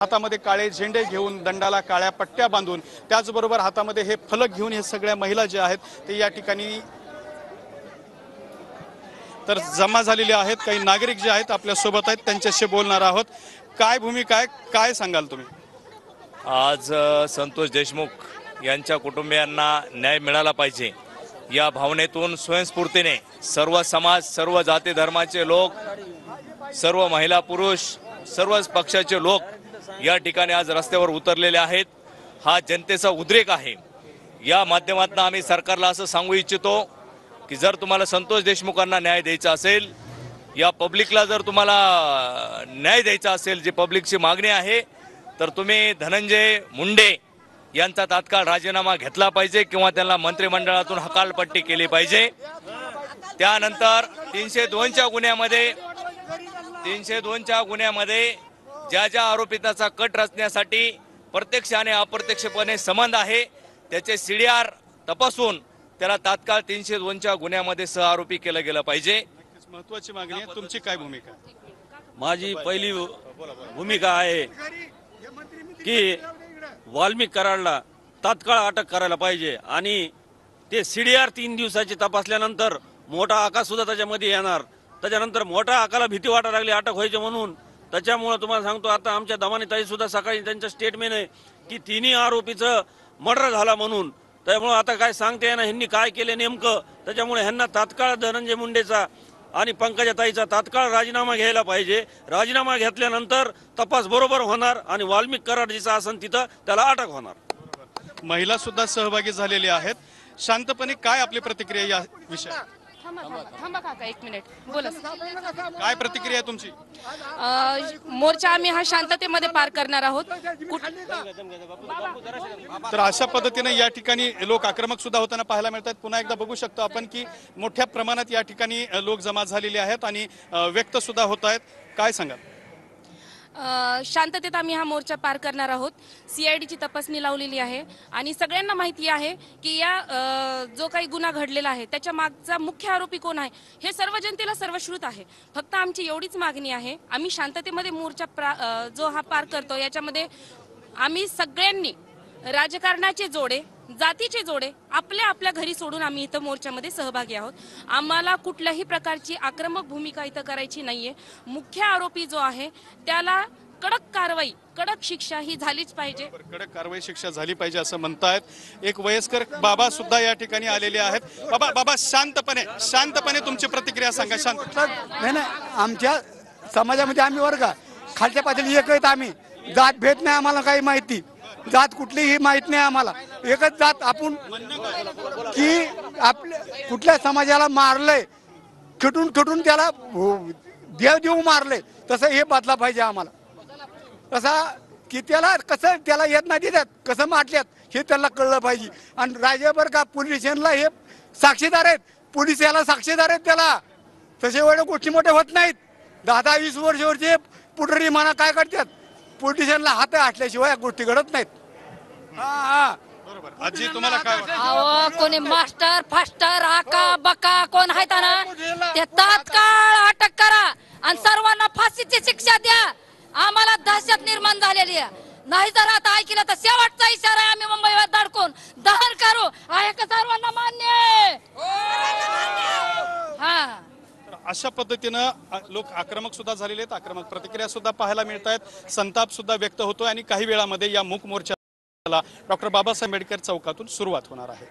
हातामध्ये काळे झेंडे घेऊन, दंडाला काळ्या पट्ट्या बांधून, त्याचबरोबर हातामध्ये हे फलक घेऊन हे सगळ्या महिला जे आहेत ते या ठिकाणी तर जमा झालेले आहेत। काही नागरिक जे आहेत आपल्या सोबत आहेत, त्यांच्याशी बोलणार आहोत। काय भूमिका आहे, काय सांगाल तुम्ही? आज संतोष देशमुख यांच्या कुटुंबियांना न्याय मिळाला पाहिजे या भावनेतून स्वयंस्फूर्तीने सर्व समाज, सर्व जाती धर्माचे लोक, सर्व महिला पुरुष, सर्वच पक्षाचे लोक या ठिकाणी आज रस्त्यावर उतरलेले आहेत। हा जनतेचा उद्रेक आहे। या माध्यमातून आम्ही सरकारला असं सांगू इच्छितो की जर तुम्हाला संतोष देशमुखांना न्याय द्यायचा असेल, या पब्लिकला जर तुम्हाला न्याय द्यायचा असेल, जी पब्लिकची मागणी आहे, तर तुम्ही धनंजय मुंडे यांचा तात्काळ राजीनामा घेतला पाहिजे किंवा त्यांना मंत्रिमंडळातून हकालपट्टी केली पाहिजे। त्यानंतर 302च्या गुन्ह्यामध्ये ज्या ज्या आरोपिताचा कट रचण्यासाठी प्रत्यक्ष आणि अप्रत्यक्षपणे संबंध आहे त्याचे CDR तपासून त्याला तात्काळ 302च्या गुन्ह्यामध्ये सहआरोपी केलं गेलं पाहिजे। महत्त्वाची मागणी आहे। तुमची काय भूमिका? माझी पहिली भूमिका आहे की वाल्मिक कराडला तात्काळ अटक करायला पाहिजे आणि ते CDR 3 दिवसाची तपासल्यानंतर मोठा आका सुद्धा त्याच्यामध्ये येणार। त्याच्यानंतर मोठा आकाला भीती वाटायला लागली अटक व्हायची म्हणून। त्याच्यामुळे तुम्हाला सांगतो, आता आमच्या दमानी ताई सुद्धा सकाळी त्यांचं स्टेटमेंट आहे की तिन्ही आरोपीचं मर्डर झाला म्हणून। त्यामुळे आता काय सांगते ना ह्यांनी काय केले नेमकं, त्याच्यामुळे ह्यांना तात्काळ धनंजय मुंडेचा आणि पंकजाताईचा तात्काळ राजीनामा घ्यायला पाहिजे। राजीनामा घेतल्यानंतर तपास बरोबर होणार आणि वाल्मिक कराड जिचा असन तिथं त्याला अटक होणार। महिला सुद्धा सहभागी झालेले आहेत। शांतपणे काय आपली प्रतिक्रिया या विषयात? थांबा काका, एक मिनिट बोला। काय प्रतिक्रिया तुमची? मोर्चा आम्ही हा शांततेमध्ये पार करणार आहोत। तर अशा पद्धतीने या ठिकाणी लोक आक्रमक सुद्धा होताना पाहायला मिळतात। पुन्हा एकदा बघू शकतो आपण की मोठ्या प्रमाणात या ठिकाणी लोक जमा झालेले आहेत आणि व्यक्त सुद्धा होत आहेत। काय सांगाल? शांततेत आम्ही हा मोर्चा पार करणार आहोत। CIDची तपासणी लावलेली आहे आणि सगळ्यांना माहिती आहे की या जो काही गुन्हा घडलेला आहे त्याच्या मागचा मुख्य आरोपी कोण आहे हे सर्व जनतेला सर्वश्रुत आहे। फक्त आमची एवढीच मागणी आहे, आम्ही शांततेमध्ये मोर्चा जो हा पार करतो याच्यामध्ये आम्ही सगळ्यांनी राजकारणाचे जोडे, जातीचे जोडे आपल्या आपल्या घरी सोडून आम्ही इथं मोर्चामध्ये सहभागी आहोत। आम्हाला कुठल्याही प्रकारची आक्रमक भूमिका इथं करायची नाहीये। मुख्य आरोपी जो आहे त्याला कडक कारवाई, कडक शिक्षा ही झालीच पाहिजे। कडक कारवाई, शिक्षा झाली पाहिजे असं म्हणतायत। एक वयस्कर बाबा सुद्धा या ठिकाणी आलेले आहेत। बाबा शांतपणे तुमची प्रतिक्रिया सांगा। शांत नाही, आमच्या समाजामध्ये आम्ही वर्ग खालच्या पातळी एक आहेत। आम्ही जात भेद नाही, आम्हाला काही माहिती जात कुठलीही माहित नाही आम्हाला। एकच जात आपण की आपल्या कुठल्या समाजाला मारलंय, खटून त्याला देव मारले, तसं हे बदला पाहिजे आम्हाला। तसा की त्याला कसं त्याला येत नाही देतात, कसं मारल्यात हे त्याला कळलं पाहिजे। आणि राज्यभर का पोलीस स्टेशनला हे साक्षीदार आहेत, पोलीस याला साक्षीदार आहेत त्याला। तसे एवढ्या गोष्टी मोठ्या होत नाहीत। 10-20 वर्षावरचे पुढारी म्हणा काय करतात, पोलिसांना हात असल्याशिवाय गोष्टी घडत नाहीत। बरोबर। आजी तुम्हाला काय वाटतं? अहो, कोणी मास्टर फास्टर आका बका कोण आहेत ना ते तात्काळ अटक करा आणि सर्वांना फाशीची शिक्षा द्या। आम्हाला दहशत निर्माण झालेली आहे, नाही जर आता ऐकलं तर शेवटचा इशारा आम्ही मुंबईवर धडकून दहन करू। आहे का सर्वांना मान्य? हा, अशा पद्धतीनं लोक आक्रमक सुद्धा झालेले आहेत। आक्रमक प्रतिक्रिया सुद्धा पाहायला मिळत आहेत। संताप सुद्धा व्यक्त होतोय आणि काही वेळामध्ये या मूक मोर्चाला डॉक्टर बाबासाहेब आंबेडकर चौकातून सुरुवात होणार आहे।